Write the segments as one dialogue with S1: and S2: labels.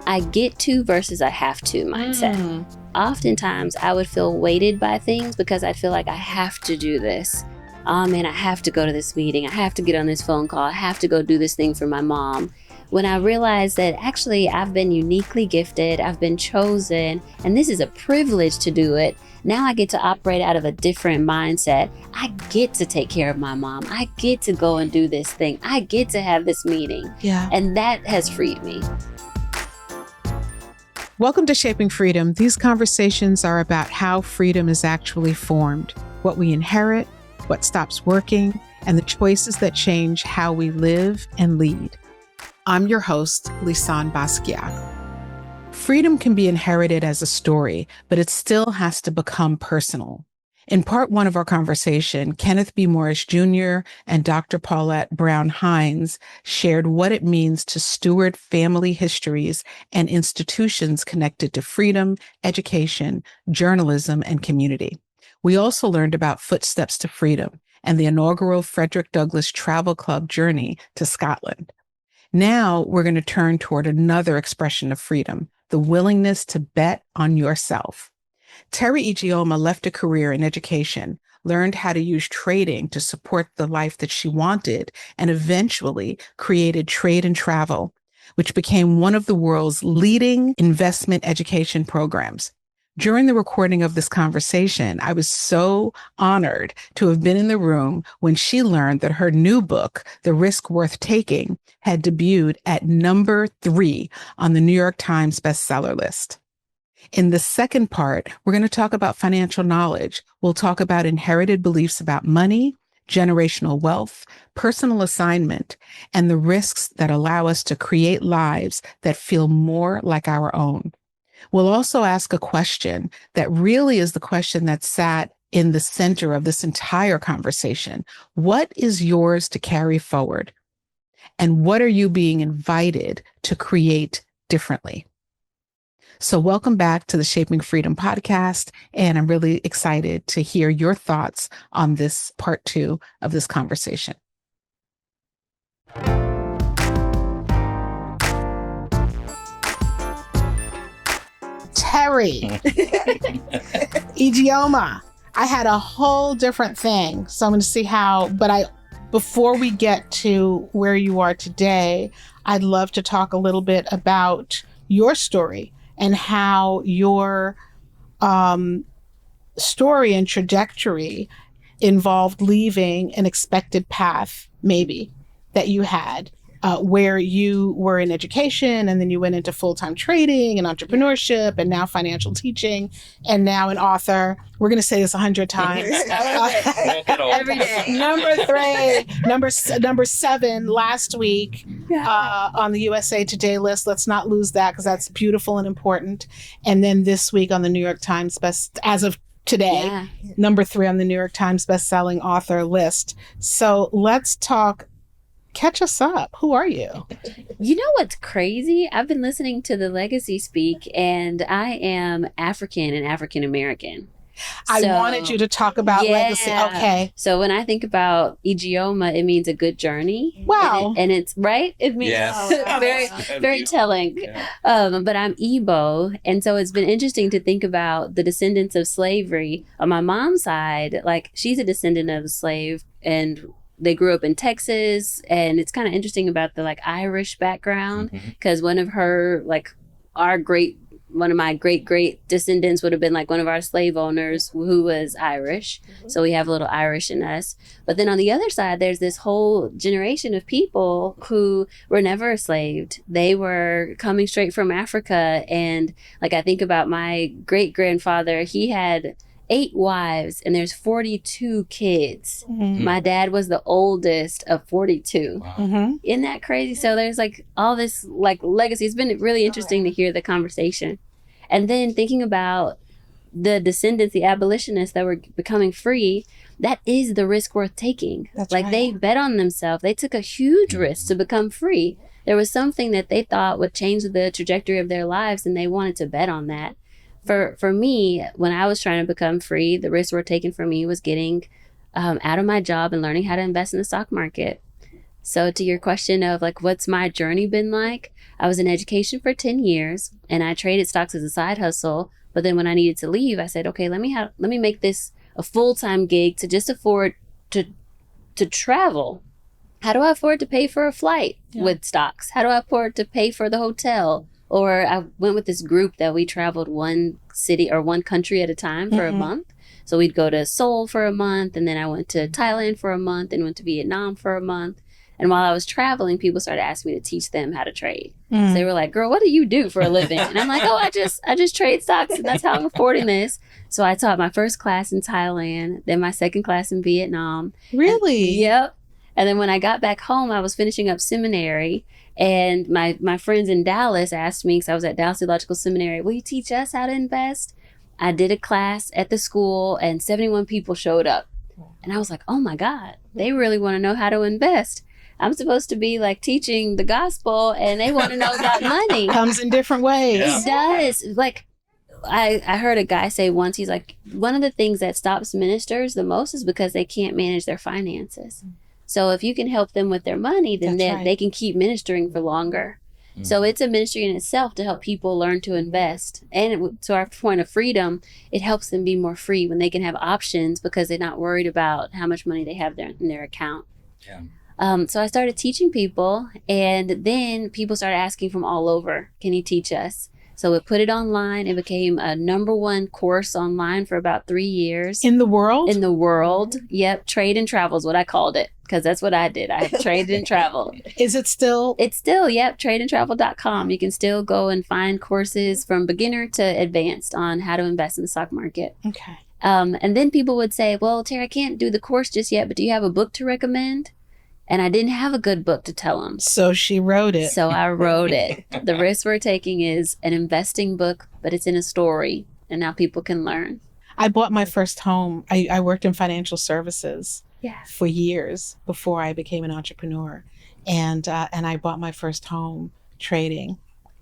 S1: I get to versus I have to mindset. Oftentimes I would feel weighted by things because I feel like I have to do this. Oh man, I have to go to this meeting. I have to get on this phone call. I have to go do this thing for my mom. When I realized that actually I've been uniquely gifted, I've been chosen, and this is a privilege to do it. Now I get to operate out of a different mindset. I get to take care of my mom. I get to go and do this thing. I get to have this meeting.
S2: Yeah.
S1: And that has freed me.
S2: Welcome to Shaping Freedom. These conversations are about how freedom is actually formed, what we inherit, what stops working, and the choices that change how we live and lead. I'm your host, Lisane Basquiat. Freedom can be inherited as a story, but it still has to become personal. In part one of our conversation, Kenneth B. Morris Jr. and Dr. Paulette Brown-Hinds shared what it means to steward family histories and institutions connected to freedom, education, journalism, and community. We also learned about Footsteps to Freedom and the inaugural Frederick Douglass Travel Club journey to Scotland. Now we're going to turn toward another expression of freedom, the willingness to bet on yourself. Teri Ijeoma left a career in education, learned how to use trading to support the life that she wanted, and eventually created Trade and Travel, which became one of the world's leading investment education programs. During the recording of this conversation, I was so honored to have been in the room when she learned that her new book, The Risk Worth Taking, had debuted at number 3 on the New York Times bestseller list. In the second part, we're going to talk about financial knowledge. We'll talk about inherited beliefs about money, generational wealth, personal assignment, and the risks that allow us to create lives that feel more like our own. We'll also ask a question that really is the question that sat in the center of this entire conversation. What is yours to carry forward? And what are you being invited to create differently? So welcome back to the Shaping Freedom podcast, and I'm really excited to hear your thoughts on this part 2 of this conversation. Teri Ijeoma, I had a whole different thing, so I'm going to see how, before we get to where you are today, I'd love to talk a little bit about your story and how your story and trajectory involved leaving an expected path, maybe, that you had, where you were in education and then you went into full-time trading and entrepreneurship and now financial teaching and now an author. We're going to say this 100 times.
S1: Every day.
S2: Number 7 last week on the USA Today list. Let's not lose that because that's beautiful and important. And then this week on the New York Times as of today, number 3 on the New York Times bestselling author list. So let's talk. Catch us up. Who are you?
S1: You know what's crazy? I've been listening to the Legacy speak, and I am African and African American.
S2: I wanted you to talk about legacy. Okay.
S1: So when I think about Ijeoma, it means a good journey.
S2: Wow.
S1: And it's right. It means very telling. Yeah. But I'm Igbo, and so it's been interesting to think about the descendants of slavery on my mom's side. Like she's a descendant of a slave, and they grew up in Texas, and it's kind of interesting about the Irish background because one of my great descendants would have been one of our slave owners who was Irish. So we have a little Irish in us. But then on the other side, there's this whole generation of people who were never enslaved. They were coming straight from Africa. And I think about my great grandfather, he had 8 wives and there's 42 kids. My dad was the oldest of 42. Wow. Isn't that crazy? So there's all this legacy. It's been really interesting to hear the conversation. And then thinking about the descendants, the abolitionists that were becoming free, that is the risk worth taking. That's right. They bet on themselves. They took a huge risk to become free. There was something that they thought would change the trajectory of their lives, and they wanted to bet on that. For me, when I was trying to become free, the risks were taken for me was getting out of my job and learning how to invest in the stock market. So to your question of like, what's my journey been like? I was in education for 10 years and I traded stocks as a side hustle. But then when I needed to leave, I said, okay, let me make this a full-time gig to just afford to travel. How do I afford to pay for a flight with stocks? How do I afford to pay for the hotel? Or I went with this group that we traveled one city or one country at a time for a month. So we'd go to Seoul for a month, and then I went to Thailand for a month and went to Vietnam for a month. And while I was traveling, people started asking me to teach them how to trade. So they were like, girl, what do you do for a living? And I'm like, oh, I just trade stocks, and that's how I'm affording this. So I taught my first class in Thailand, then my second class in Vietnam.
S2: Really?
S1: Yep. And then when I got back home, I was finishing up seminary, and my friends in Dallas asked me, because I was at Dallas Theological Seminary, will you teach us how to invest? I did a class at the school, and 71 people showed up. And I was like, oh my God, they really want to know how to invest. I'm supposed to be like teaching the gospel, and they want to know about money.
S2: Comes in different ways.
S1: It does. Like, I heard a guy say once, he's like, one of the things that stops ministers the most is because they can't manage their finances. So if you can help them with their money, then they can keep ministering for longer. So it's a ministry in itself to help people learn to invest. And to our point of freedom, it helps them be more free when they can have options because they're not worried about how much money they have in their account.
S3: Yeah.
S1: So I started teaching people, and then people started asking from all over, can you teach us? So we put it online. It became a #1 course online for about 3 years.
S2: In the world?
S1: In the world. Yep. Trade and travel is what I called it, because that's what I did. I traded and traveled.
S2: Is it still?
S1: It's still, yep, tradeandtravel.com. You can still go and find courses from beginner to advanced on how to invest in the stock market.
S2: Okay.
S1: And then people would say, well, Teri, I can't do the course just yet, but do you have a book to recommend? And I didn't have a good book to tell them.
S2: So she wrote it.
S1: So I wrote it. The risk we're taking is an investing book, but it's in a story. And now people can learn.
S2: I bought my first home. I worked in financial services for years before I became an entrepreneur. And I bought my first home trading.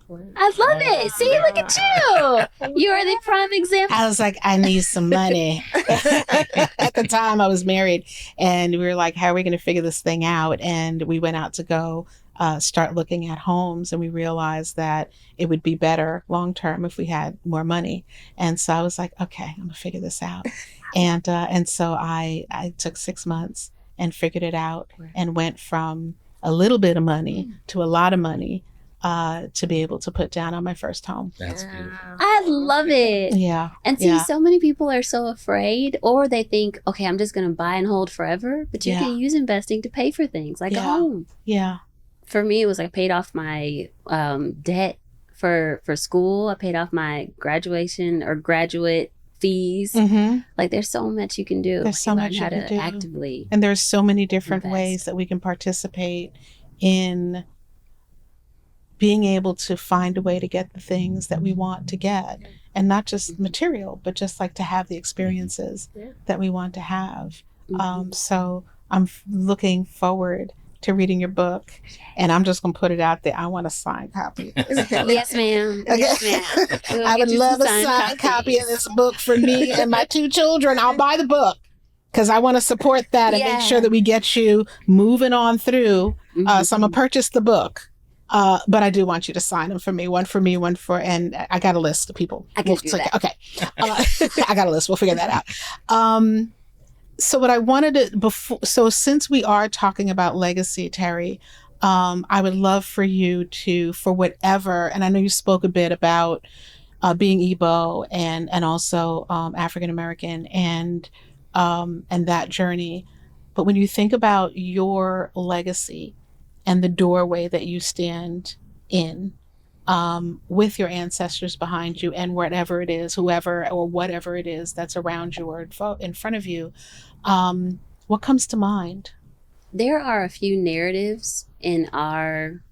S1: I love it. See, look at you. You are the prime example.
S2: I was like, I need some money. At the time I was married, and we were like, how are we going to figure this thing out? And we went out to go start looking at homes, and we realized that it would be better long term if we had more money. And so I was like, okay, I'm going to figure this out. And so I took 6 months and figured it out and went from a little bit of money to a lot of money to be able to put down on my first home.
S3: That's beautiful.
S1: I love it.
S2: Yeah.
S1: And see, so many people are so afraid, or they think, okay, I'm just going to buy and hold forever. But you can use investing to pay for things like a home.
S2: Yeah.
S1: For me, it was I paid off my debt for school. I paid off my graduation or graduate fees. Like, there's so much you can do.
S2: There's so much
S1: how
S2: you can
S1: to
S2: do.
S1: actively.
S2: And there's so many different
S1: invest.
S2: ways that we can participate in being able to find a way to get the things that we want to get, and not just material, but just like to have the experiences that we want to have. So I'm looking forward to reading your book, and I'm just going to put it out there. I want a signed copy.
S1: Yes, ma'am. Yes, ma'am. We'll
S2: I would
S1: get you
S2: love
S1: some
S2: a signed copy of this book for me and my 2 children. I'll buy the book because I want to support that and make sure that we get you moving on through. So I'm going to purchase the book. But I do want you to sign them for me. One for me, one for, and I got a list of people.
S1: I can do that.
S2: Okay. I got a list. We'll figure that out. So what I wanted to, so since we are talking about legacy, Teri, I would love for you to, for whatever, and I know you spoke a bit about being Igbo and also African-American and that journey. But when you think about your legacy and the doorway that you stand in with your ancestors behind you and whatever it is, whoever or whatever it is that's around you or in front of you, what comes to mind?
S1: There are a few narratives in our,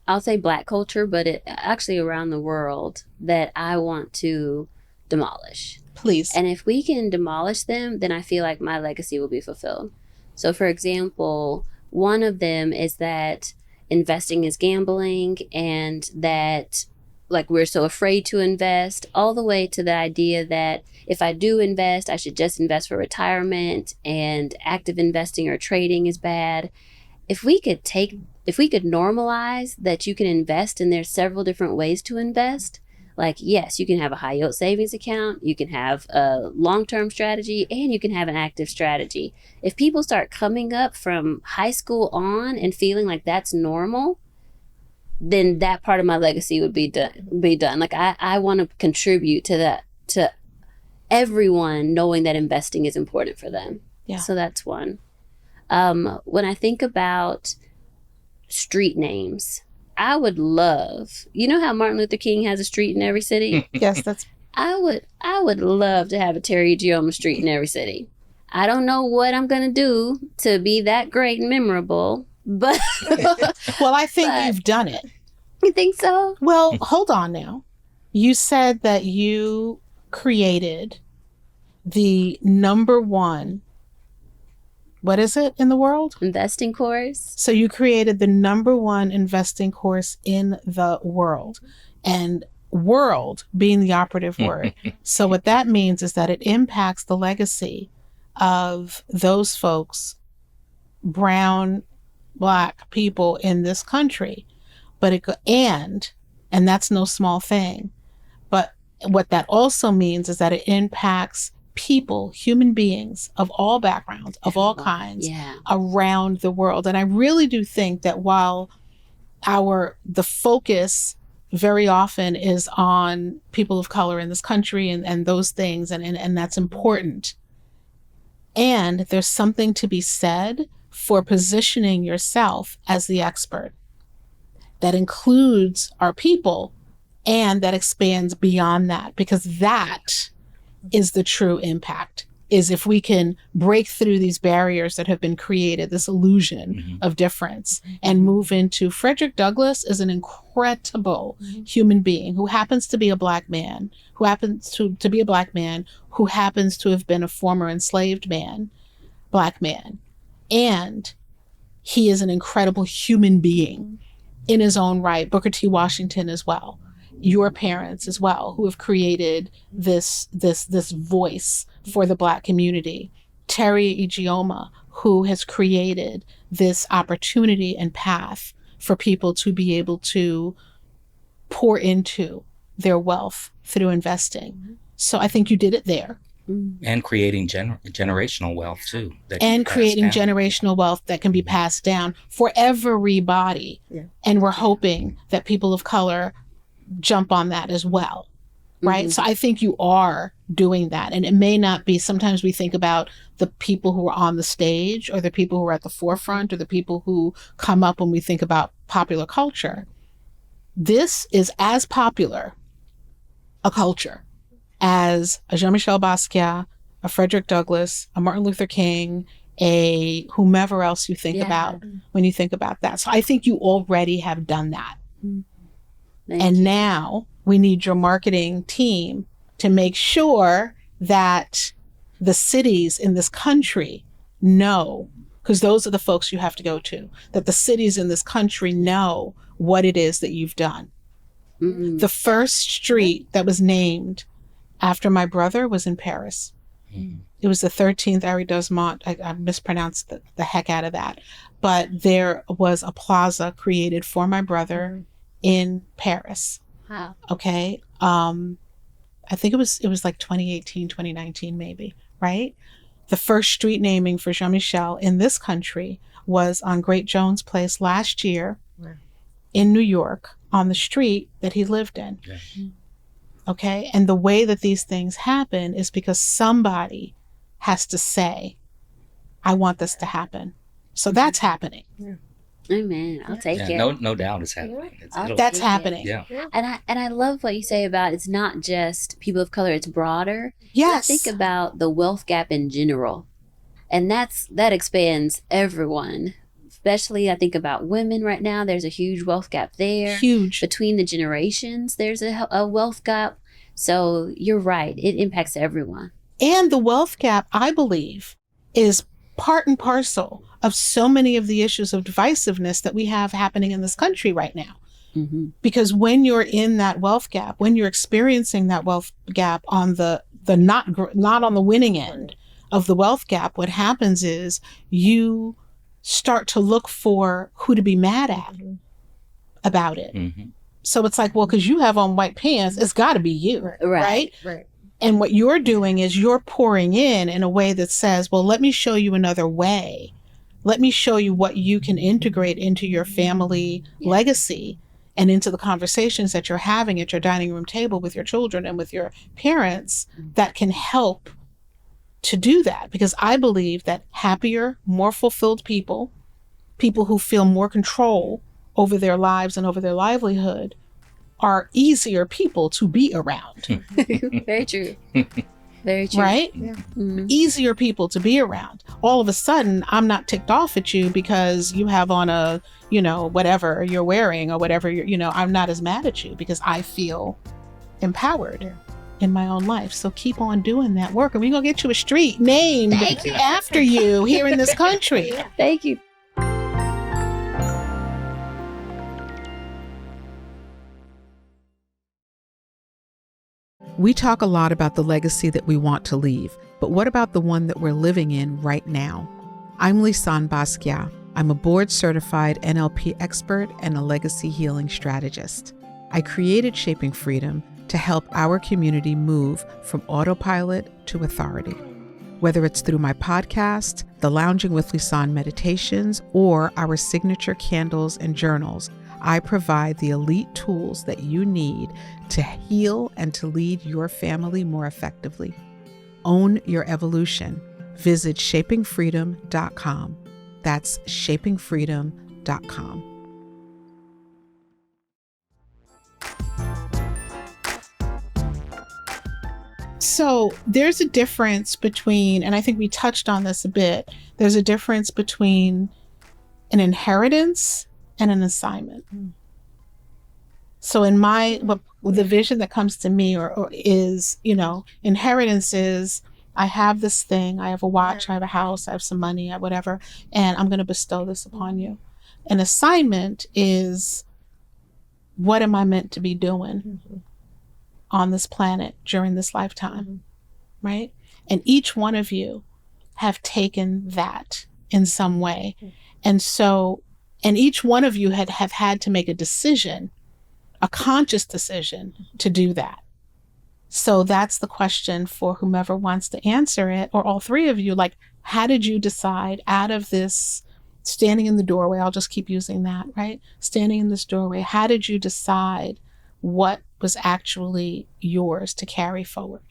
S1: I'll say Black culture, but actually around the world that I want to demolish.
S2: Please.
S1: And if we can demolish them, then I feel like my legacy will be fulfilled. So for example, one of them is that investing is gambling, and that like we're so afraid to invest, all the way to the idea that if I do invest, I should just invest for retirement, and active investing or trading is bad. if we could normalize that you can invest and there's several different ways to invest, like, yes, you can have a high yield savings account, you can have a long-term strategy, and you can have an active strategy. If people start coming up from high school on and feeling like that's normal, then that part of my legacy would be done. Like, I want to contribute to that, to everyone knowing that investing is important for them.
S2: Yeah.
S1: So that's one. When I think about street names, I would love, you know how Martin Luther King has a street in every city?
S2: Yes, that's.
S1: I would love to have a Teri Ijeoma street in every city. I don't know what I'm gonna do to be that great and memorable, but
S2: Well, I think you've done it.
S1: You think so?
S2: Well, hold on now. You said that you created the number one, what is it in the world?
S1: Investing course.
S2: So you created the number one investing course in the world, and world being the operative word. So what that means is that it impacts the legacy of those folks, brown, Black people in this country. But and that's no small thing. But what that also means is that it impacts people, human beings of all backgrounds, of all kinds, around the world. And I really do think that while the focus very often is on people of color in this country and those things, and that's important. And there's something to be said for positioning yourself as the expert. That includes our people and that expands beyond that, because that is the true impact, is if we can break through these barriers that have been created, this illusion of difference, and move into Frederick Douglass is an incredible human being who happens to be a Black man, who happens to be a Black man, who happens to have been a former enslaved man, Black man. And he is an incredible human being in his own right. Booker T. Washington as well. Your parents as well, who have created this voice for the Black community. Teri Ijeoma, who has created this opportunity and path for people to be able to pour into their wealth through investing. So I think you did it there.
S3: And creating generational wealth too.
S2: And creating generational wealth that can be passed down for everybody. Yeah. And we're hoping that people of color jump on that as well, right? So I think you are doing that. And it may not be, sometimes we think about the people who are on the stage or the people who are at the forefront or the people who come up when we think about popular culture. This is as popular a culture as a Jean-Michel Basquiat, a Frederick Douglass, a Martin Luther King, a whomever else you think about when you think about that. So I think you already have done that. And now we need your marketing team to make sure that the cities in this country know, because those are the folks you have to go to, that the cities in this country know what it is that you've done. The first street that was named after my brother was in Paris. It was the 13th arrondissement. I mispronounced the heck out of that. But there was a plaza created for my brother in Paris.
S1: Wow.
S2: Okay. I think it was like 2018, 2019 maybe, right? The first street naming for Jean-Michel in this country was on Great Jones Place last year in New York on the street that he lived in. Okay. And the way that these things happen is because somebody has to say, I want this to happen. So that's happening.
S1: Amen. I'll take it.
S3: No doubt it's happening.
S2: That's happening.
S3: Yeah.
S1: And I love what you say about it's not just people of color, it's broader.
S2: Yes.
S1: Think about the wealth gap in general. And that expands everyone. Especially I think about women right now. There's a huge wealth gap there.
S2: Huge.
S1: Between the generations, there's a wealth gap. So you're right. It impacts everyone.
S2: And the wealth gap, I believe, is part and parcel of so many of the issues of divisiveness that we have happening in this country right now. Because when you're in that wealth gap, when you're experiencing that wealth gap on the not on the winning end of the wealth gap, what happens is you start to look for who to be mad at about it.
S3: Mm-hmm.
S2: So it's like, well, because you have on white pants, it's got to be you, right?
S4: Right.
S2: And what you're doing is you're pouring in a way that says, well, let me show you another way. Let me show you what you can integrate into your family legacy and into the conversations that you're having at your dining room table with your children and with your parents that can help to do that. Because I believe that happier, more fulfilled people who feel more control over their lives and over their livelihood, are easier people to be around.
S1: Very true. Very true.
S2: Right?
S4: Yeah.
S1: Mm-hmm.
S2: Easier people to be around. All of a sudden, I'm not ticked off at you because you have on a, whatever you're wearing or whatever I'm not as mad at you because I feel empowered in my own life. So keep on doing that work. And we're going to get you a street named after you here in this country.
S1: Thank you.
S2: We talk a lot about the legacy that we want to leave, but what about the one that we're living in right now? I'm Lisane Basquiat. I'm a board-certified NLP expert and a legacy healing strategist. I created Shaping Freedom to help our community move from autopilot to authority. Whether it's through my podcast, the Lounging with Lisane meditations, or our signature candles and journals, I provide the elite tools that you need to heal and to lead your family more effectively. Own your evolution. Visit shapingfreedom.com. That's shapingfreedom.com. So there's a difference between, and I think we touched on this a bit, there's a difference between an inheritance and an assignment. So in the vision that comes to me or is, inheritance is, I have this thing, I have a watch, I have a house, I have some money, whatever, and I'm going to bestow this upon you. An assignment is, what am I meant to be doing on this planet during this lifetime, right? And each one of you have taken that in some way. And each one of you have had to make a decision, a conscious decision to do that. So that's the question for whomever wants to answer it, or all three of you, like, how did you decide out of this standing in the doorway? I'll just keep using that, right? Standing in this doorway, how did you decide what was actually yours to carry forward?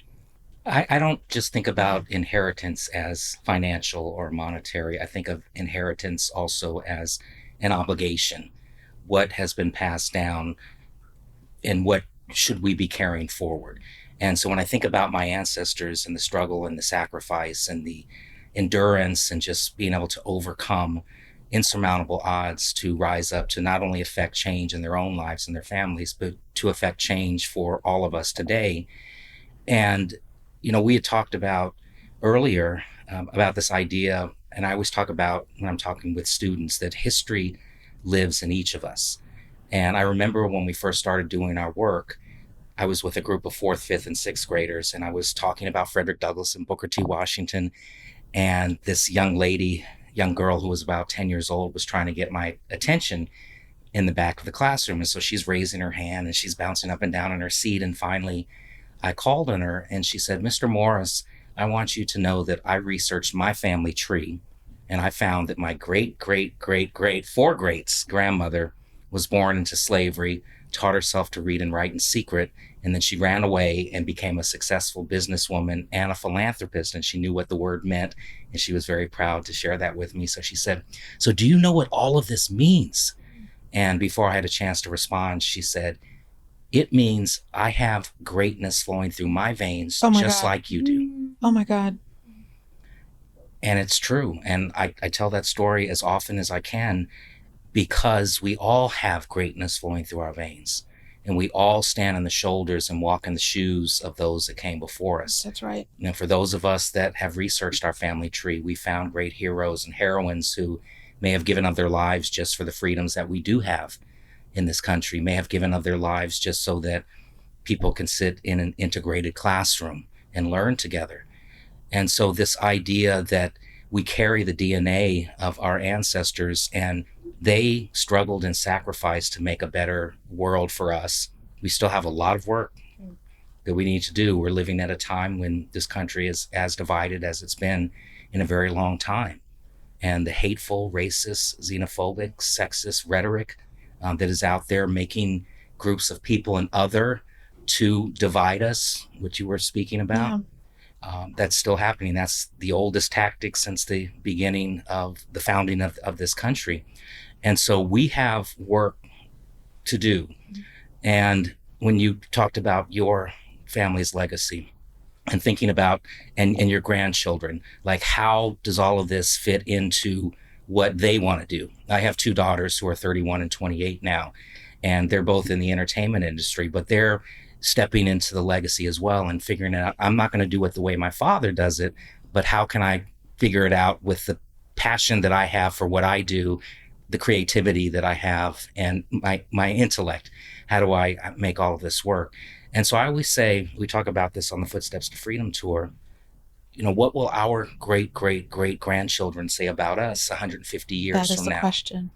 S3: I don't just think about inheritance as financial or monetary. I think of inheritance also as an obligation. What has been passed down and what should we be carrying forward? And so when I think about my ancestors and the struggle and the sacrifice and the endurance and just being able to overcome insurmountable odds to rise up to not only affect change in their own lives and their families, but to affect change for all of us today. And, we had talked about earlier about this idea, and I always talk about when I'm talking with students that history lives in each of us. And I remember when we first started doing our work, I was with a group of 4th, 5th, and 6th graders, and I was talking about Frederick Douglass and Booker T. Washington. And this young girl who was about 10 years old was trying to get my attention in the back of the classroom. And so she's raising her hand and she's bouncing up and down in her seat. And finally, I called on her and she said, "Mr. Morris, I want you to know that I researched my family tree and I found that my great, great, great, great, 4 greats grandmother was born into slavery, taught herself to read and write in secret, and then she ran away and became a successful businesswoman and a philanthropist, and she knew what the word meant, and she was very proud to share that with me." So she said, "So do you know what all of this means?" And before I had a chance to respond, she said, "It means I have greatness flowing through my veins, just
S2: God.
S3: like you do."
S2: Oh my God.
S3: And it's true. And I tell that story as often as I can because we all have greatness flowing through our veins. And we all stand on the shoulders and walk in the shoes of those that came before us.
S2: That's right.
S3: For those of us that have researched our family tree, we found great heroes and heroines who may have given up their lives just for the freedoms that we do have in this country, may have given up their lives just so that people can sit in an integrated classroom and learn together. And so this idea that we carry the DNA of our ancestors, and they struggled and sacrificed to make a better world for us. We still have a lot of work that we need to do. We're living at a time when this country is as divided as it's been in a very long time. And the hateful, racist, xenophobic, sexist rhetoric that is out there making groups of people and other to divide us, which you were speaking about, that's still happening. That's the oldest tactic since the beginning of the founding of this country. And so we have work to do. And when you talked about your family's legacy and thinking about and your grandchildren, like how does all of this fit into what they want to do? I have two daughters who are 31 and 28 now, and they're both in the entertainment industry, but they're stepping into the legacy as well and figuring it out. I'm not going to do it the way my father does it, but how can I figure it out with the passion that I have for what I do, the creativity that I have, and my intellect? How do I make all of this work? And so I always say, we talk about this on the Footsteps to Freedom tour, what will our great, great, great grandchildren say about us 150 years from now?
S2: That is the question.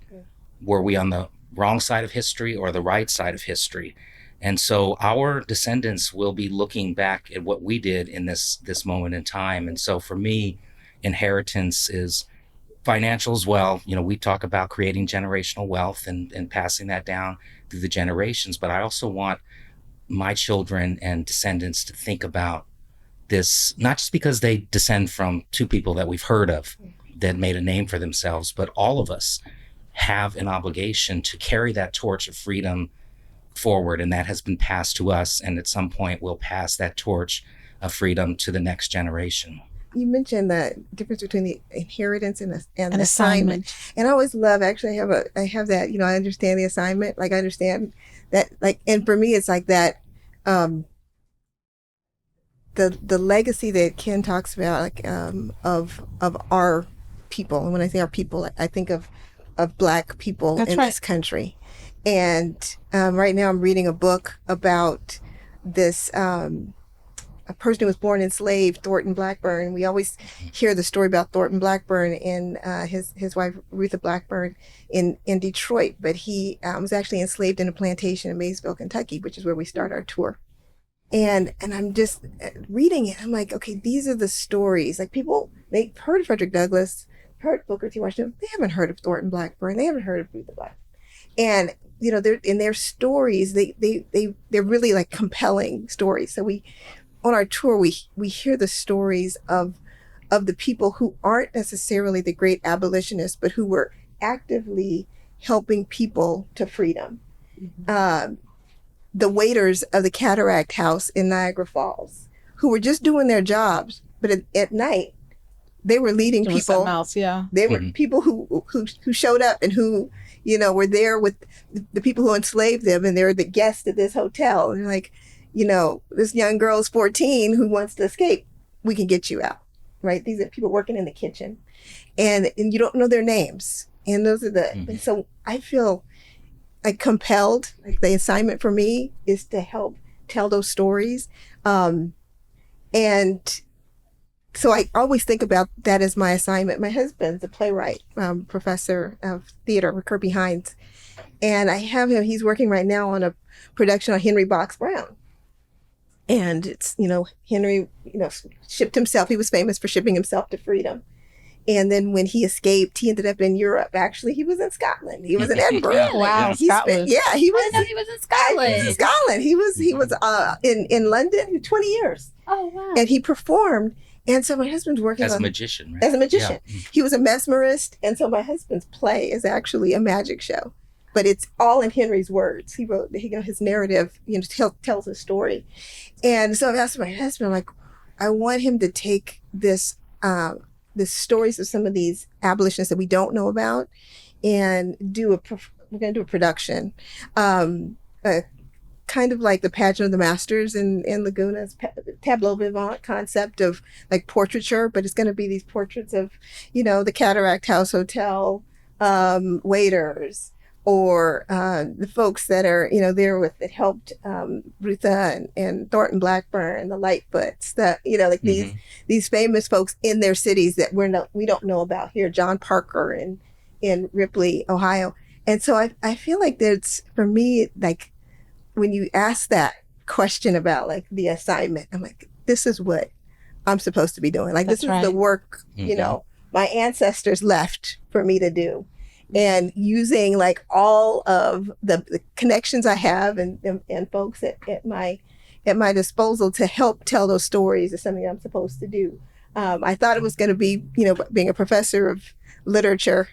S3: Were we on the wrong side of history or the right side of history? And so our descendants will be looking back at what we did in this moment in time. And so for me, inheritance is financial as well. We talk about creating generational wealth and passing that down through the generations, but I also want my children and descendants to think about this, not just because they descend from two people that we've heard of that made a name for themselves, but all of us have an obligation to carry that torch of freedom forward, and that has been passed to us, and at some point we'll pass that torch of freedom to the next generation.
S4: You mentioned the difference between the inheritance and an assignment. And I always love, actually I have that, I understand the assignment, like I understand that, like, and for me it's like that, the legacy that Ken talks about, like, of our people. And when I say our people, I think of Black people in this country. And right now I'm reading a book about this, a person who was born enslaved, Thornton Blackburn. We always hear the story about Thornton Blackburn and his wife, Rutha Blackburn, in Detroit. But he was actually enslaved in a plantation in Maysville, Kentucky, which is where we start our tour. And I'm just reading it. I'm like, okay, these are the stories. Like, people, they've heard of Frederick Douglass, heard Booker T. Washington. They haven't heard of Thornton Blackburn. They haven't heard of Rutha Blackburn. And they're in their stories. They're really like compelling stories. So on our tour, we hear the stories of the people who aren't necessarily the great abolitionists, but who were actively helping people to freedom. Mm-hmm. The waiters of the Cataract House in Niagara Falls, who were just doing their jobs, but at night they were leading people.
S2: Something else, yeah.
S4: They were people who showed up and who were there with the people who enslaved them, and they're the guests at this hotel. And they're like, this young girl is 14 who wants to escape. We can get you out, right? These are people working in the kitchen, and you don't know their names. And those are and so I feel like compelled, like the assignment for me is to help tell those stories. And so I always think about that as my assignment. My husband's a playwright, professor of theater with Kirby Hines. And I have him, he's working right now on a production on Henry Box Brown. And it's, Henry, shipped himself. He was famous for shipping himself to freedom. And then when he escaped, he ended up in Europe. Actually, he was in Scotland. He was in Edinburgh.
S2: Wow, Scotland.
S4: He was.
S1: I didn't know he was in Scotland.
S4: In Scotland. He was in London 20 years.
S1: Oh, wow.
S4: And he performed. And so my husband's working
S3: as a magician, right?
S4: As a magician. Yeah. He was a mesmerist. And so my husband's play is actually a magic show. But it's all in Henry's words. He wrote, his narrative, tells a story. And so I've asked my husband, like, I want him to take the stories of some of these abolitionists that we don't know about and we're going to do a production. Kind of like the Pageant of the Masters in Laguna's tableau vivant concept of like portraiture, but it's going to be these portraits of, the Cataract House Hotel waiters, or the folks that are, there with that helped Rutha and Thornton Blackburn and the Lightfoots, that, like these famous folks in their cities that we don't know about here, John Parker in Ripley, Ohio. And so I feel like there's, for me, like when you ask that question about like the assignment, I'm like, this is what I'm supposed to be doing. Like, this is the work, my ancestors left for me to do. And using like all of the connections I have and folks at my disposal to help tell those stories is something I'm supposed to do. I thought it was going to be, being a professor of literature,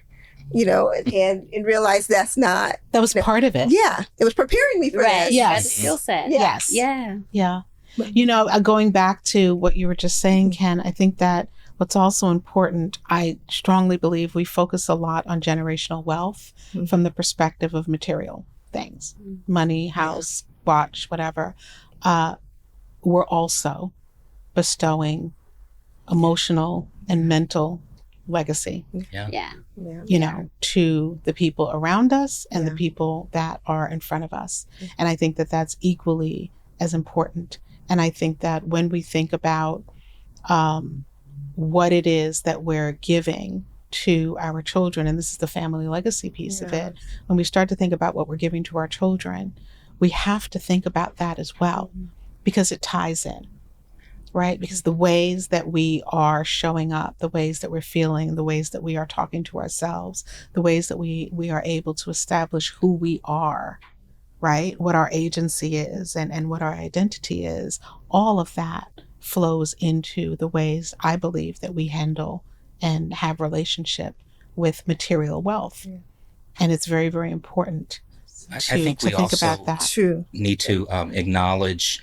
S4: and realized that's not.
S2: That was part of it.
S4: Yeah. It was preparing me for that.
S1: Yes. The skill set.
S2: Yes.
S1: Yeah.
S2: Yeah. Going back to what you were just saying, Ken, I think that what's also important, I strongly believe we focus a lot on generational wealth from the perspective of material things, money, house, watch, whatever. We're also bestowing emotional and mental legacy, to the people around us and the people that are in front of us. And I think that that's equally as important. And I think that when we think about what it is that we're giving to our children, and this is the family legacy piece of it, when we start to think about what we're giving to our children, we have to think about that as well, because it ties in, right? Because the ways that we are showing up, the ways that we're feeling, the ways that we are talking to ourselves, the ways that we are able to establish who we are, right? What our agency is and what our identity is, all of that flows into the ways I believe that we handle and have relationship with material wealth. And it's very, very important
S3: I think we
S2: think
S3: also
S2: about that.
S3: Need to acknowledge,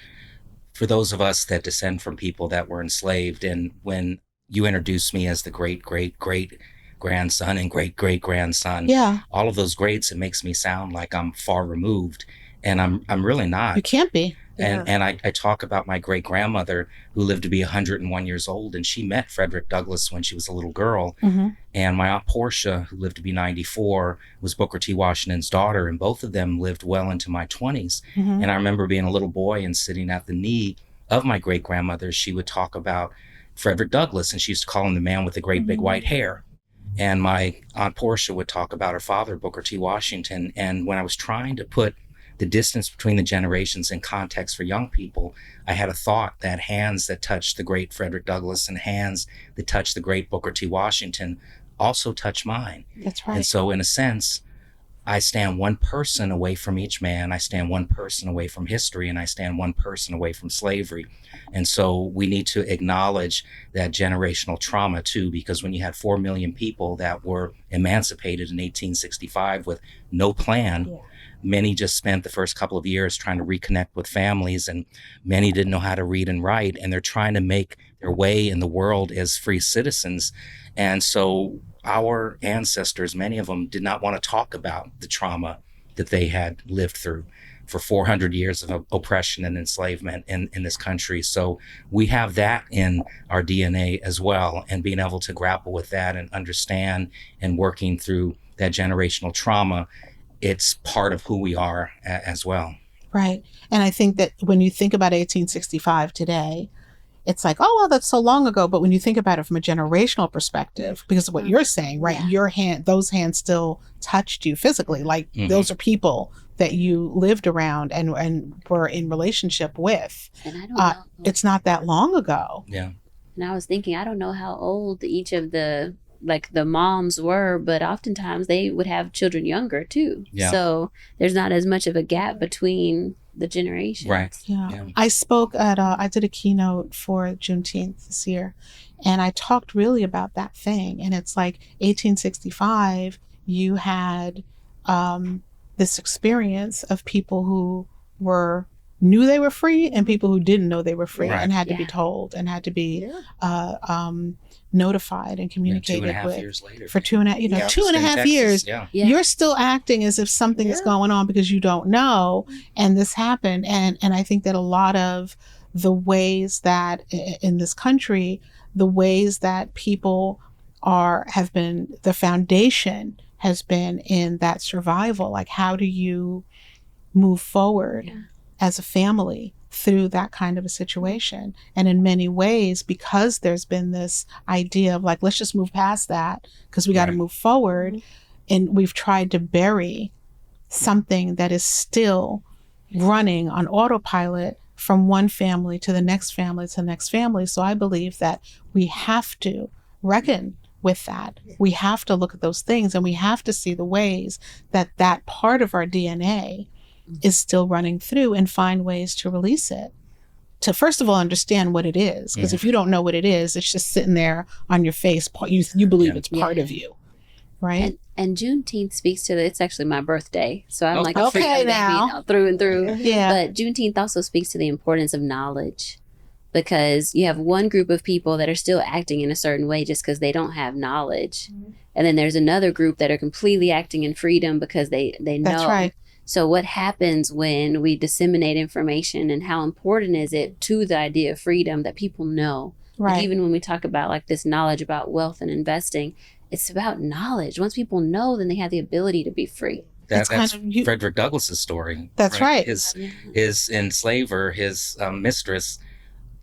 S3: for those of us that descend from people that were enslaved, and when you introduced me as the great, great, great grandson and great, great grandson, all of those greats, it makes me sound like I'm far removed, and I'm really not.
S2: You can't be.
S3: And I talk about my great grandmother who lived to be 101 years old, and she met Frederick Douglass when she was a little girl. And my Aunt Portia, who lived to be 94, was Booker T. Washington's daughter, and both of them lived well into my 20s. And I remember being a little boy and sitting at the knee of my great grandmother. She would talk about Frederick Douglass, and she used to call him the man with the great big white hair. And my Aunt Portia would talk about her father, Booker T. Washington. And when I was trying to put the distance between the generations in context for young people, I had a thought that hands that touched the great Frederick Douglass and hands that touched the great Booker T. Washington also touch mine.
S2: That's right.
S3: And so in a sense, I stand one person away from each man. I stand one person away from history, and I stand one person away from slavery. And so we need to acknowledge that generational trauma too, because when you had 4 million people that were emancipated in 1865 with no plan, many just spent the first couple of years trying to reconnect with families, and many didn't know how to read and write, and they're trying to make their way in the world as free citizens. And so our ancestors, many of them, did not want to talk about the trauma that they had lived through for 400 years of oppression and enslavement in this country. So we have that in our DNA as well, and being able to grapple with that and understand and working through that generational trauma, it's part of who we are as well.
S2: Right. And I think that when you think about 1865 today, it's like, oh, well, that's so long ago. But when you think about it from a generational perspective, because of what you're saying, right? Those hands still touched you physically. Like those are people that you lived around and were in relationship with.
S1: And I don't know.
S2: It's not that long ago.
S3: Yeah.
S1: And I was thinking, I don't know how old each of the moms were, but oftentimes they would have children younger too. Yeah. So there's not as much of a gap between the generations.
S3: Right.
S2: Yeah. I spoke at, I did a keynote for Juneteenth this year, and I talked really about that thing. And it's like 1865, you had this experience of people who knew they were free and people who didn't know they were free and had to be told and had to be notified and communicated
S3: 2.5 years later.
S2: For 2.5 years. You're still acting as if something is going on because you don't know, and this happened. And I think that a lot of the ways that in this country, the ways that people have been, the foundation has been in that survival. Like, how do you move forward as a family through that kind of a situation? And in many ways, because there's been this idea of like, let's just move past that because we got to move forward. And we've tried to bury something that is still running on autopilot from one family to the next family to the next family. So I believe that we have to reckon with that. We have to look at those things, and we have to see the ways that that part of our DNA is still running through, and find ways to release it. To first of all understand what it is, because if you don't know what it is, it's just sitting there on your face. You believe it's part of you, right?
S1: And Juneteenth speaks to it's actually my birthday, so I'm like
S2: okay now
S1: through and through.
S2: Yeah.
S1: But Juneteenth also speaks to the importance of knowledge, because you have one group of people that are still acting in a certain way just because they don't have knowledge, and then there's another group that are completely acting in freedom because they know.
S2: That's right.
S1: So what happens when we disseminate information, and how important is it to the idea of freedom that people know?
S2: Right.
S1: Like, even when we talk about like this knowledge about wealth and investing, it's about knowledge. Once people know, then they have the ability to be free.
S3: That's Frederick Douglass's story.
S2: That's right.
S3: His enslaver, his mistress,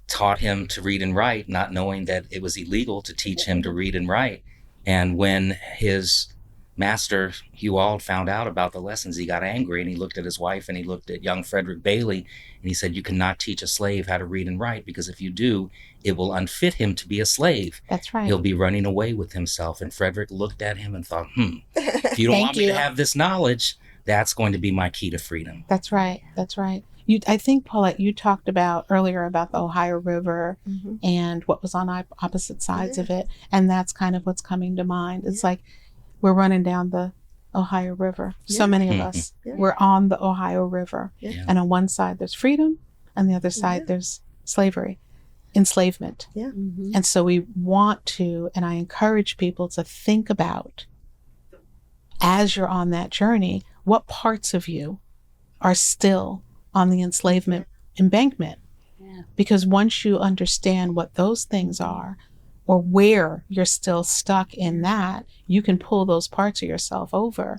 S3: taught him to read and write, not knowing that it was illegal to teach him to read and write. And when his master, Hugh Auld, found out about the lessons, he got angry, and he looked at his wife, and he looked at young Frederick Bailey, and he said, "You cannot teach a slave how to read and write, because if you do, it will unfit him to be a slave.
S2: That's right.
S3: He'll be running away with himself." And Frederick looked at him and thought, if you don't want me to have this knowledge, that's going to be my key to freedom.
S2: That's right. That's right. I think, Paulette, you talked about earlier about the Ohio River and what was on opposite sides of it. And that's kind of what's coming to mind. It's like we're running down the Ohio River. So many of us, we're on the Ohio River. And on one side, there's freedom. On the other side, there's slavery, enslavement. And so we want to, and I encourage people to think about, as you're on that journey, what parts of you are still on the enslavement embankment. Because once you understand what those things are, or where you're still stuck in that, you can pull those parts of yourself over,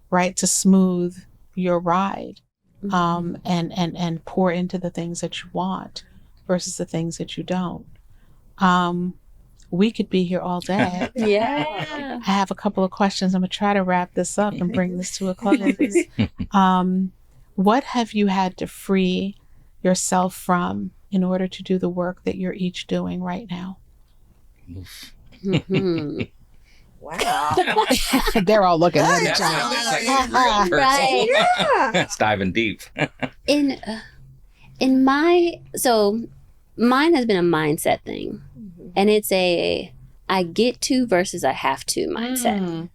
S2: right, to smooth your ride, and pour into the things that you want versus the things that you don't. We could be here all day. I have a couple of questions. I'm going to try to wrap this up and bring this to a close. What have you had to free yourself from in order to do the work that you're each doing right now?
S4: Wow.
S2: They're all looking at each
S3: other. It's diving deep.
S1: In my, so mine has been a mindset thing, and it's a I get to versus I have to mindset.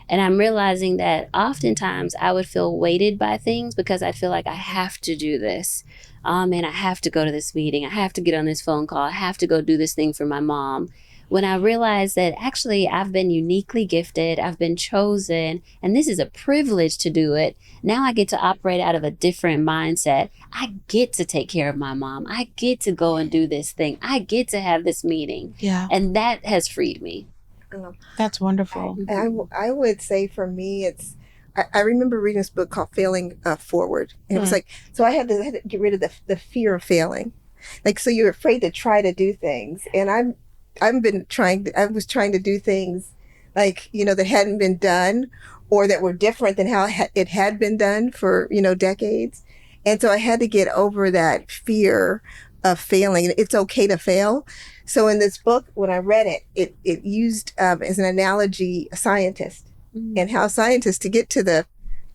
S1: And I'm realizing that oftentimes I would feel weighted by things because I feel like I have to do this. And I have to go to this meeting. I have to get on this phone call. I have to go do this thing for my mom. When I realized that actually I've been uniquely gifted, I've been chosen, and this is a privilege to do it. Now I get to operate out of a different mindset. I get to take care of my mom. I get to go and do this thing. I get to have this meeting. And that has freed me.
S2: That's wonderful.
S4: I would say for me, I remember reading this book called Failing Forward. And it was like, so I had to get rid of the fear of failing. Like, so you're afraid to try to do things. And I was trying to do things like, that hadn't been done or that were different than how it had been done for, decades. And so I had to get over that fear of failing. It's okay to fail. So in this book, when I read it, it used as an analogy a scientist and how scientists, to get to the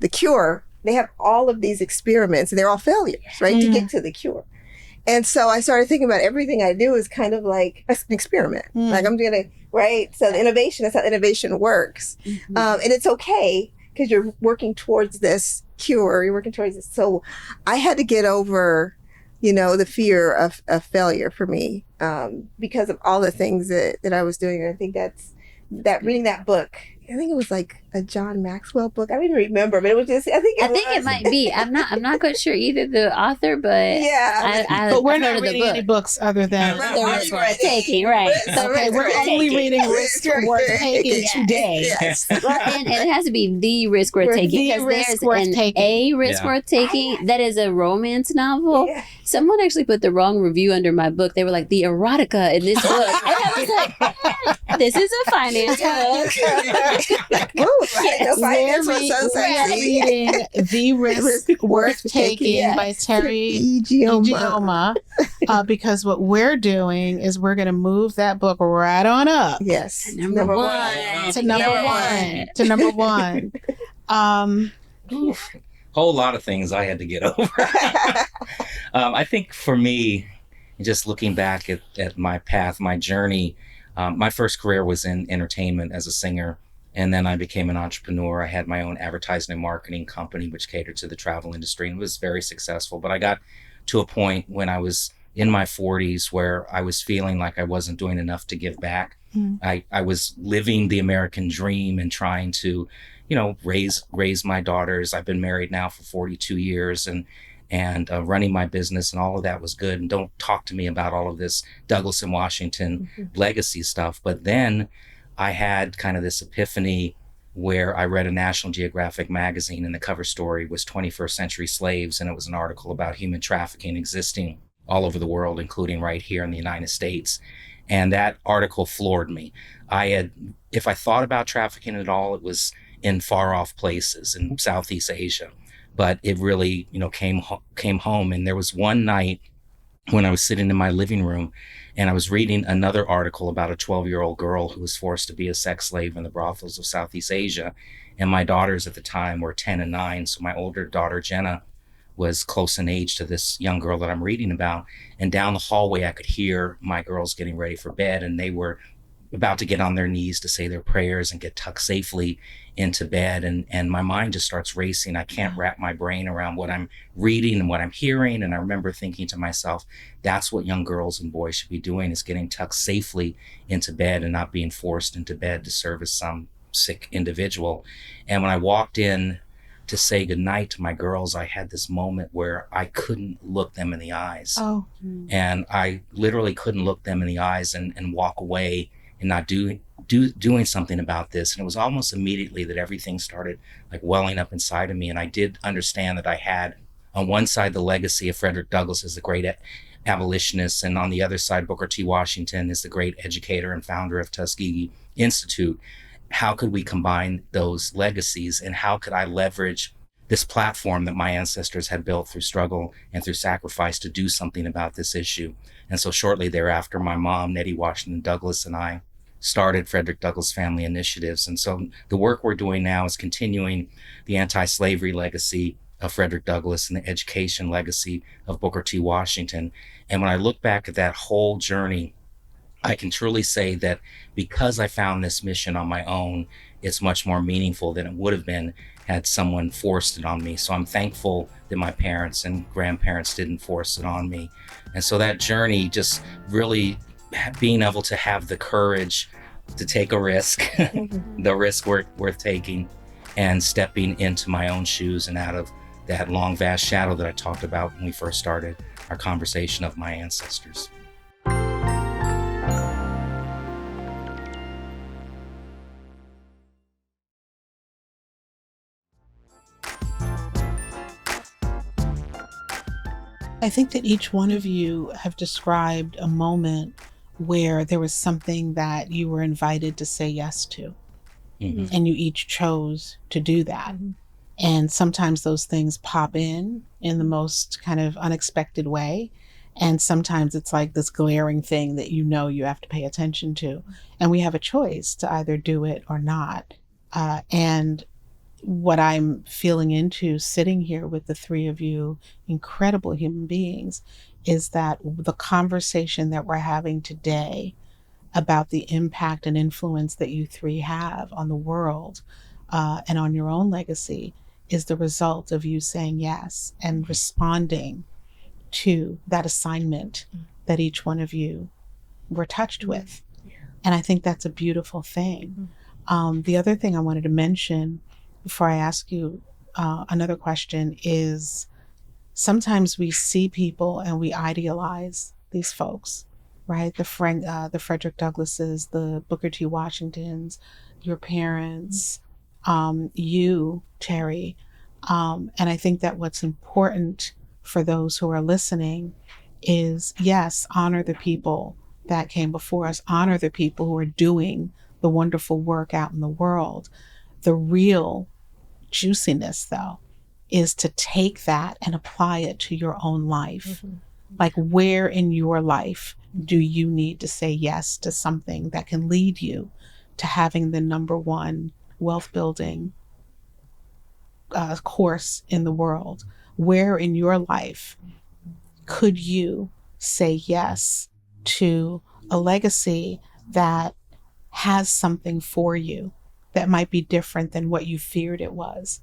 S4: cure, they have all of these experiments and they're all failures, right? To get to the cure. And so I started thinking about everything I do is kind of like an experiment. Like I'm going to, right? So the innovation, that's how innovation works. And it's okay because you're working towards this cure, you're working towards this. So I had to get over, the fear of failure for me because of all the things that I was doing. And I think that reading that book think it was like a John Maxwell book. I don't even remember, but it was just, I think
S1: it might be. I'm not quite sure either the author, but
S2: but we're not reading any books other than
S1: the risk worth taking, right?
S2: Okay, we're only reading risk worth taking today.
S4: Yes.
S1: And it has to be the risk worth taking, because there's a risk worth taking that is a romance novel.
S4: Yeah.
S1: Someone actually put the wrong review under my book. They were like, the erotica in this book. And I was like, this is a finance book.
S2: We're reading The Risk Worth Taking by Teri Ijeoma, because what we're doing is we're going to move that book right on up.
S4: Yes.
S1: Number one.
S2: To number one.
S3: Whole lot of things I had to get over. I think for me, just looking back at my path, my journey, my first career was in entertainment as a singer. And then I became an entrepreneur. I had my own advertising and marketing company, which catered to the travel industry, and was very successful. But I got to a point when I was in my 40s where I was feeling like I wasn't doing enough to give back. I was living the American dream and trying to, raise my daughters. I've been married now for 42 years and running my business, and all of that was good. And don't talk to me about all of this Douglas and Washington legacy stuff. But then I had kind of this epiphany where I read a National Geographic magazine, and the cover story was 21st century slaves. And it was an article about human trafficking existing all over the world, including right here in the United States. And that article floored me. If I thought about trafficking at all, it was in far off places in Southeast Asia. But it really, came home. And there was one night when I was sitting in my living room and I was reading another article about a 12-year-old girl who was forced to be a sex slave in the brothels of Southeast Asia. And my daughters at the time were 10 and 9. So my older daughter, Jenna, was close in age to this young girl that I'm reading about. And down the hallway, I could hear my girls getting ready for bed, and they were about to get on their knees to say their prayers and get tucked safely into bed. And my mind just starts racing. I can't wrap my brain around what I'm reading and what I'm hearing. And I remember thinking to myself, that's what young girls and boys should be doing, is getting tucked safely into bed and not being forced into bed to service some sick individual. And when I walked in to say goodnight to my girls, I had this moment where I couldn't look them in the eyes. And I literally couldn't look them in the eyes and walk away and not doing something about this. And it was almost immediately that everything started like welling up inside of me. And I did understand that I had on one side the legacy of Frederick Douglass as the great abolitionist, and on the other side Booker T. Washington is the great educator and founder of Tuskegee Institute. How could we combine those legacies, and how could I leverage this platform that my ancestors had built through struggle and through sacrifice to do something about this issue? And so shortly thereafter, my mom, Nettie Washington Douglass, and I started Frederick Douglass Family Initiatives. And so the work we're doing now is continuing the anti-slavery legacy of Frederick Douglass and the education legacy of Booker T. Washington. And when I look back at that whole journey, I can truly say that because I found this mission on my own, it's much more meaningful than it would have been had someone forced it on me. So I'm thankful that my parents and grandparents didn't force it on me. And so that journey, just really being able to have the courage to take a risk, the risk worth taking, and stepping into my own shoes and out of that long, vast shadow that I talked about when we first started our conversation of my ancestors.
S2: I think that each one of you have described a moment where there was something that you were invited to say yes to. And you each chose to do that. And sometimes those things pop in the most kind of unexpected way. And sometimes it's like this glaring thing that you have to pay attention to. And we have a choice to either do it or not. And what I'm feeling into sitting here with the three of you, incredible human beings, is that the conversation that we're having today about the impact and influence that you three have on the world and on your own legacy is the result of you saying yes and responding to that assignment that each one of you were touched with. And I think that's a beautiful thing. The other thing I wanted to mention before I ask you another question is sometimes we see people and we idealize these folks, right? The Frederick Douglasses, the Booker T. Washingtons, your parents, you, Teri. And I think that what's important for those who are listening is, yes, honor the people that came before us, honor the people who are doing the wonderful work out in the world. The real juiciness, though, is to take that and apply it to your own life. Mm-hmm. Like, where in your life do you need to say yes to something that can lead you to having the number one wealth building course in the world? Where in your life could you say yes to a legacy that has something for you that might be different than what you feared it was,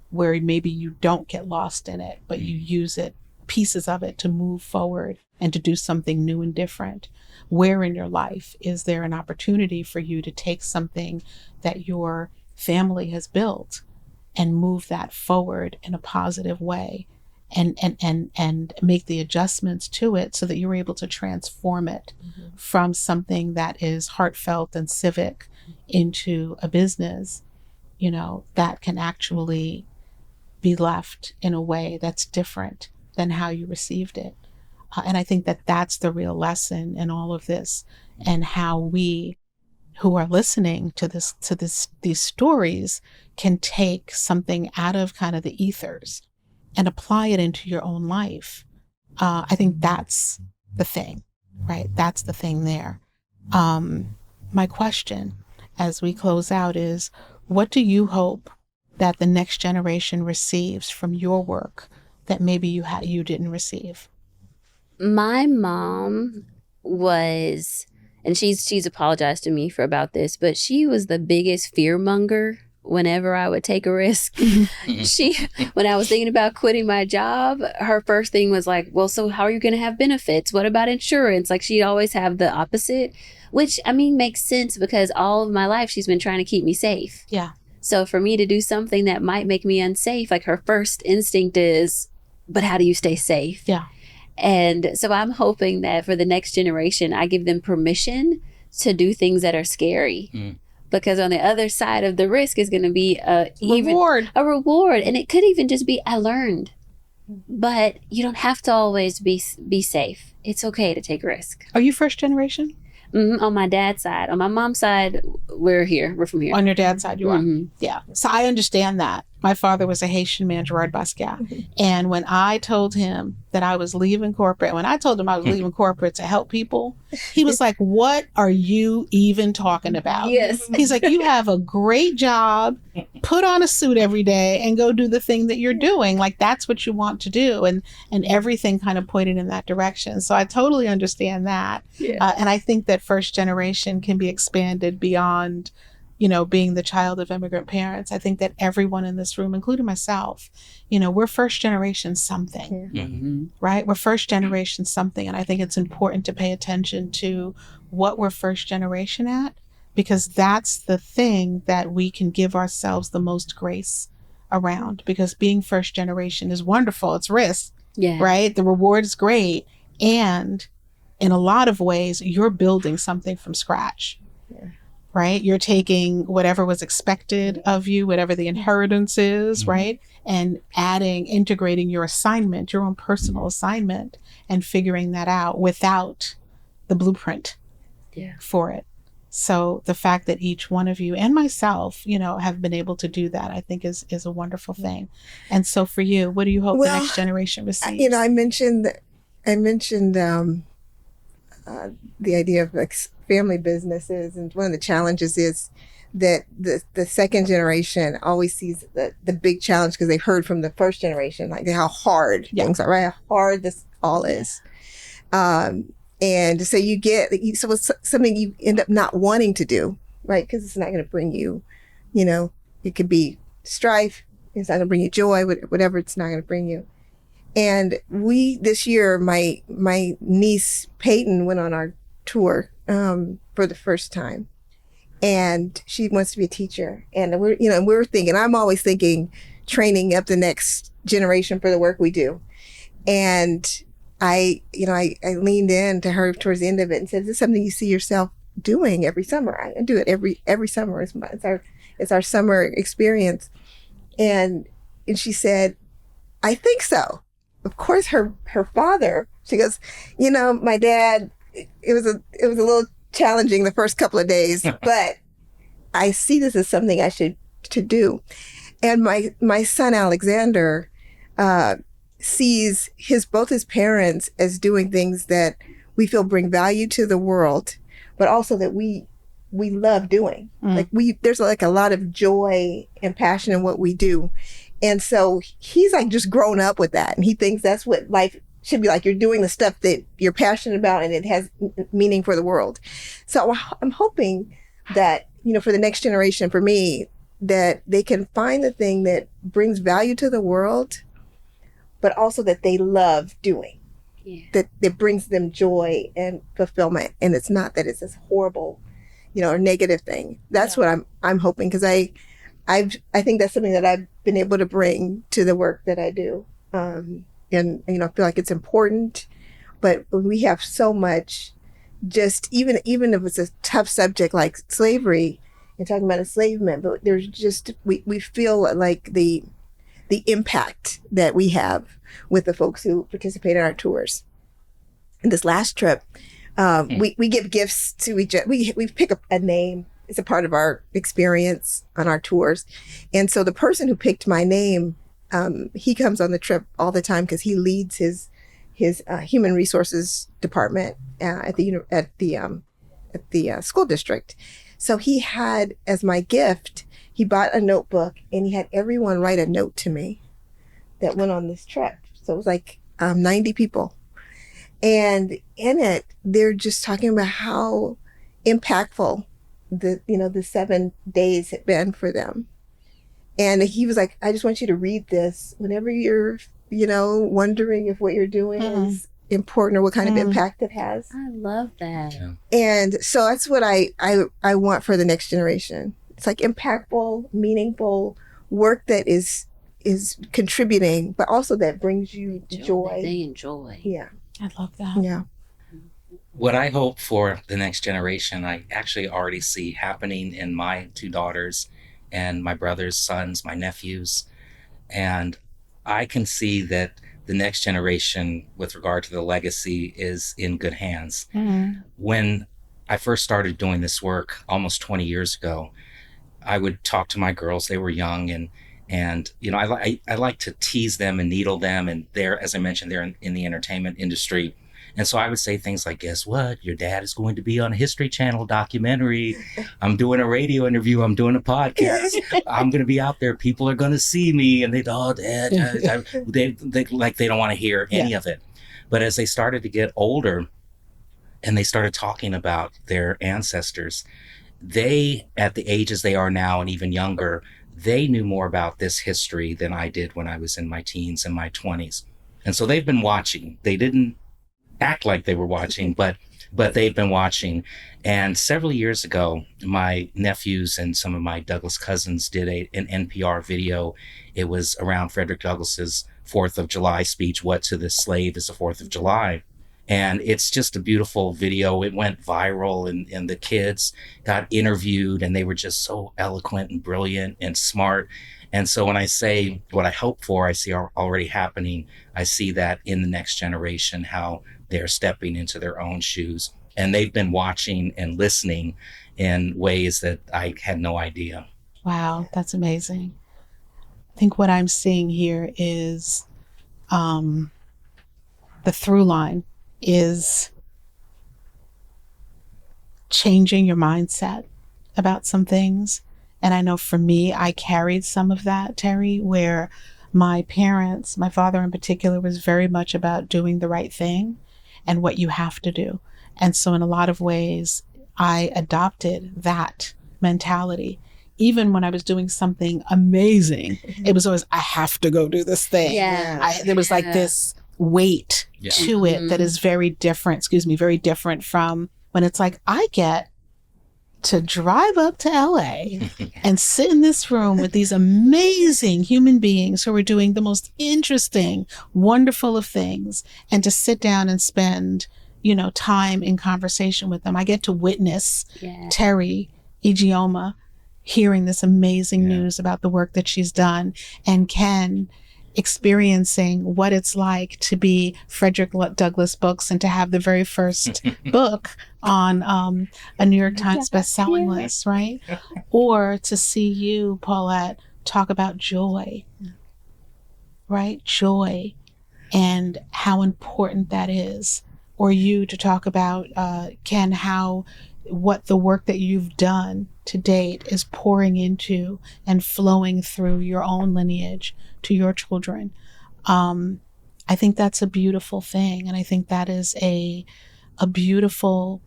S2: where maybe you don't get lost in it, but you use it, pieces of it, to move forward and to do something new and different? Where in your life is there an opportunity for you to take something that your family has built and move that forward in a positive way and make the adjustments to it so that you're able to transform it from something that is heartfelt and civic into a business, that can actually be left in a way that's different than how you received it. And I think that that's the real lesson in all of this, and how we who are listening to these stories can take something out of kind of the ethers and apply it into your own life. I think that's the thing, right? That's the thing there. My question as we close out is, what do you hope that the next generation receives from your work that maybe you didn't receive?
S1: My mom was, and she's apologized to me about this, but she was the biggest fear monger whenever I would take a risk. When I was thinking about quitting my job, her first thing was like, well, so how are you going to have benefits? What about insurance? Like, she'd always have the opposite, which I mean makes sense because all of my life she's been trying to keep me safe.
S2: Yeah.
S1: So for me to do something that might make me unsafe, like, her first instinct is, but how do you stay safe?
S2: Yeah.
S1: And so I'm hoping that for the next generation, I give them permission to do things that are scary. Because on the other side of the risk is going to be a reward. And it could even just be, I learned. But you don't have to always be safe. It's okay to take risk.
S2: Are you first generation?
S1: On my dad's side. On my mom's side, we're here. We're from here.
S2: On your dad's side, you are. Yeah. So I understand that. My father was a Haitian man, Gerard Basquiat. And when I told him that I was leaving corporate, to help people, he was like, what are you even talking about?
S1: Yes.
S2: He's like, you have a great job, put on a suit every day and go do the thing that you're doing. Like, that's what you want to do. And everything kind of pointed in that direction. So I totally understand that. Yeah. And I think that first generation can be expanded beyond, being the child of immigrant parents. I think that everyone in this room, including myself, we're first generation something, right? We're first generation something. And I think it's important to pay attention to what we're first generation at, because that's the thing that we can give ourselves the most grace around, because being first generation is wonderful. It's risk, right? The reward is great. And in a lot of ways, you're building something from scratch. Yeah. Right? You're taking whatever was expected of you, whatever the inheritance is, right? And integrating your assignment, your own personal assignment, and figuring that out without the blueprint for it. So the fact that each one of you and myself, have been able to do that, I think is a wonderful thing. And so for you, what do you hope the next generation receives?
S4: I mentioned the idea of family businesses, and one of the challenges is that the second generation always sees the big challenge because they've heard from the first generation, like how hard things are, right? How hard this all is. And so it's something you end up not wanting to do, right? Because it's not going to bring you, it could be strife. It's not going to bring you joy, whatever it's not going to bring you. And this year, my niece Peyton went on our tour for the first time. and she wants to be a teacher. And we're thinking, I'm always thinking training up the next generation for the work we do. And I leaned in to her towards the end of it and said, is this something you see yourself doing every summer? I do it every summer. It's our summer experience. And she said, I think so. Of course, her father, she goes, my dad, it was a little challenging the first couple of days, but I see this as something I should to do. And my son Alexander sees both his parents as doing things that we feel bring value to the world, but also that we love doing. There's like a lot of joy and passion in what we do. And so he's like just grown up with that. And he thinks that's what life should be like. You're doing the stuff that you're passionate about and it has meaning for the world. So I'm hoping that, for the next generation, for me, that they can find the thing that brings value to the world, but also that they love doing. Yeah. That brings them joy and fulfillment. And it's not that it's this horrible, or negative thing. That's what I'm hoping, because I think that's something that I've been able to bring to the work that I do. And I feel like it's important, but we have so much, just even if it's a tough subject like slavery and talking about enslavement, but there's just, we feel like the impact that we have with the folks who participate in our tours. And this last trip, we give gifts to each other. We pick up a name. It's a part of our experience on our tours. And so the person who picked my name, he comes on the trip all the time because he leads his human resources department at the school district. So he had, as my gift, he bought a notebook and he had everyone write a note to me that went on this trip. So it was like 90 people. And in it, they're just talking about how impactful the 7 days had been for them. And he was like, I just want you to read this whenever you're, wondering if what you're doing is important or what kind of impact it has.
S1: I love that. Yeah.
S4: And so that's what I want for the next generation. It's like impactful, meaningful work that is contributing, but also that brings you joy.
S1: They enjoy.
S4: Yeah.
S2: I love that.
S4: Yeah.
S3: What I hope for the next generation, I actually already see happening in my 2 daughters and my brother's sons, my nephews. And I can see that the next generation, with regard to the legacy, is in good hands. Mm-hmm. When I first started doing this work almost 20 years ago, I would talk to my girls. They were young, and I like to tease them and needle them. And they're, as I mentioned, they're in the entertainment industry. And so I would say things like, guess what? Your dad is going to be on a History Channel documentary. I'm doing a radio interview. I'm doing a podcast. I'm going to be out there. People are going to see me. And Dad, they don't want to hear any of it. But as they started to get older and they started talking about their ancestors, they, at the ages they are now and even younger, they knew more about this history than I did when I was in my teens and my 20s. And so they've been watching. They didn't act like they were watching, but they've been watching. And several years ago, my nephews and some of my Douglas cousins did an NPR video. It was around Frederick Douglass's 4th of July speech, What to the Slave is the 4th of July. And it's just a beautiful video. It went viral, and the kids got interviewed, and they were just so eloquent and brilliant and smart. And so when I say what I hope for, I see already happening. I see that in the next generation, how they're stepping into their own shoes. And they've been watching and listening in ways that I had no idea.
S2: Wow, that's amazing. I think what I'm seeing here is the through line is changing your mindset about some things. And I know for me, I carried some of that, Teri, where my parents, my father in particular, was very much about doing the right thing and what you have to do. And so in a lot of ways, I adopted that mentality. Even when I was doing something amazing, it was always, I have to go do this thing.
S1: Yeah.
S2: There was like this weight to it that is very different from when it's like, I get to drive up to LA and sit in this room with these amazing human beings who are doing the most interesting, wonderful of things, and to sit down and spend, time in conversation with them. I get to witness Teri Ijeoma hearing this amazing news about the work that she's done, and Ken experiencing what it's like to be Frederick Douglass Books and to have the very first book on a New York Times bestselling list, right? Or to see you, Paulette, talk about joy, right? Joy and how important that is. Or you to talk about, Ken, what the work that you've done to date is pouring into and flowing through your own lineage to your children. I think that's a beautiful thing. And I think that is a beautiful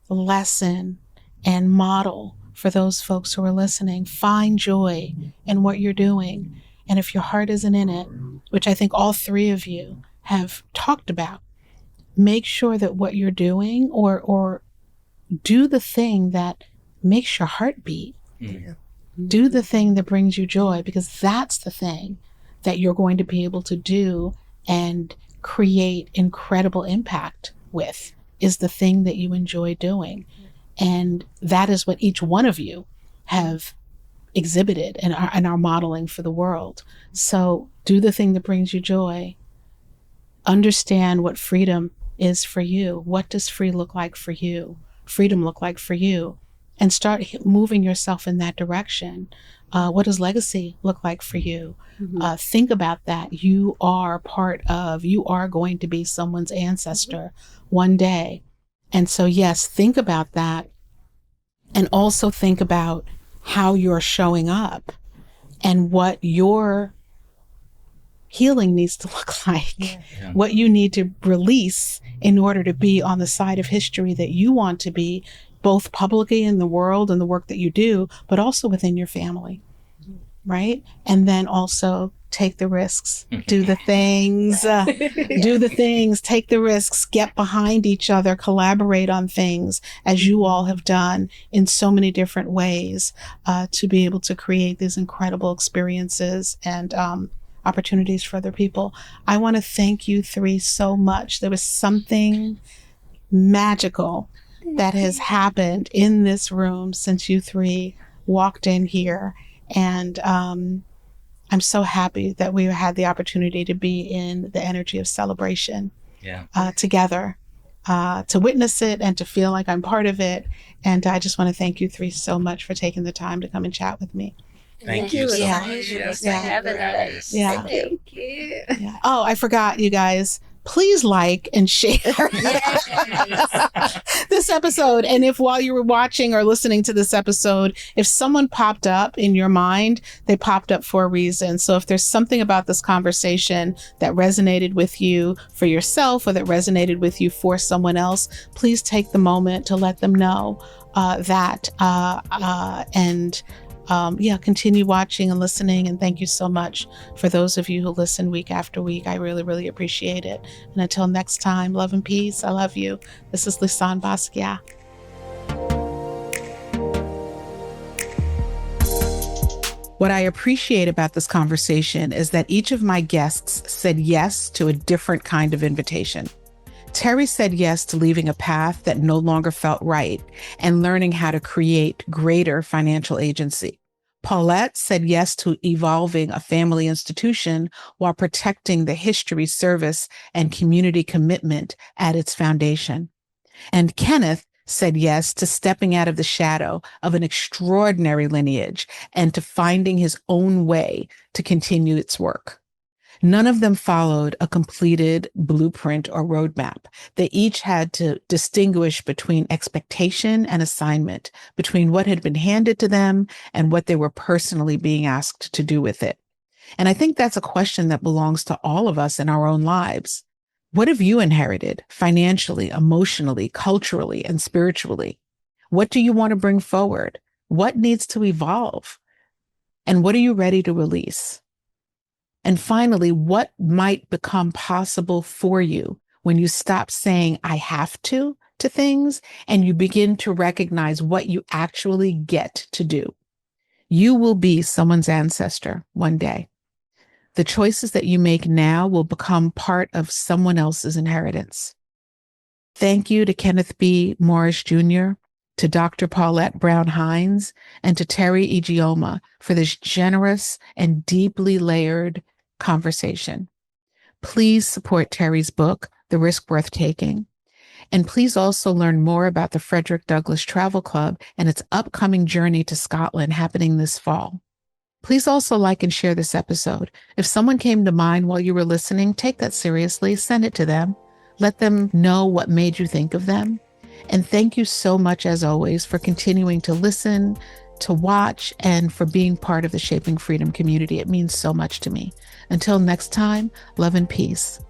S2: lesson and model for those folks who are listening. Find joy in what you're doing. And if your heart isn't in it, which I think all three of you have talked about, make sure that what you're doing or do the thing that makes your heart beat. Yeah. Do the thing that brings you joy, because that's the thing that you're going to be able to do and create incredible impact with, is the thing that you enjoy doing. And that is what each one of you have exhibited and are modeling for the world. So do the thing that brings you joy. Understand what freedom is for you. What does freedom look like for you? And start moving yourself in that direction. What does legacy look like for you? Think about that. You are going to be someone's ancestor one day. And so, yes, think about that. And also think about how you're showing up and what your healing needs to look like, what you need to release in order to be on the side of history that you want to be, both publicly in the world and the work that you do, but also within your family, right? And then also take the risks, do the things, take the risks, get behind each other, collaborate on things, as you all have done in so many different ways, to be able to create these incredible experiences and opportunities for other people. I want to thank you three so much. There was something magical that has happened in this room since you three walked in here. And I'm so happy that we had the opportunity to be in the energy of celebration together, to witness it and to feel like I'm part of it. And I just want to thank you three so much for taking the time to come and chat with me.
S3: Thank you so much.
S1: Yes, for having us.
S2: Yeah.
S1: Thank you.
S2: Yeah. Oh, I forgot, you guys. Please like and share this episode. And if while you were watching or listening to this episode, if someone popped up in your mind, they popped up for a reason. So if there's something about this conversation that resonated with you for yourself or that resonated with you for someone else, please take the moment to let them know that. Continue watching and listening. And thank you so much for those of you who listen week after week. I really, really appreciate it. And until next time, love and peace. I love you. This is Lisane Basquiat. What I appreciate about this conversation is that each of my guests said yes to a different kind of invitation. Teri said yes to leaving a path that no longer felt right and learning how to create greater financial agency. Paulette said yes to evolving a family institution while protecting the history, service, and community commitment at its foundation. And Kenneth said yes to stepping out of the shadow of an extraordinary lineage and to finding his own way to continue its work. None of them followed a completed blueprint or roadmap. They each had to distinguish between expectation and assignment, between what had been handed to them and what they were personally being asked to do with it. And I think that's a question that belongs to all of us in our own lives. What have you inherited financially, emotionally, culturally, and spiritually? What do you want to bring forward? What needs to evolve? And what are you ready to release? And finally, what might become possible for you when you stop saying, I have to, to things and you begin to recognize what you actually get to do. You will be someone's ancestor one day. The choices that you make now will become part of someone else's inheritance. Thank you to Kenneth B. Morris Jr., to Dr. Paulette Brown-Hinds, and to Teri Ijeoma for this generous and deeply layered conversation. Please support Teri's book, The Risk Worth Taking. And please also learn more about the Frederick Douglass Travel Club and its upcoming journey to Scotland happening this fall. Please also like and share this episode. If someone came to mind while you were listening, take that seriously, send it to them. Let them know what made you think of them. And thank you so much, as always, for continuing to listen, to watch, and for being part of the Shaping Freedom community. It means so much to me. Until next time, love and peace.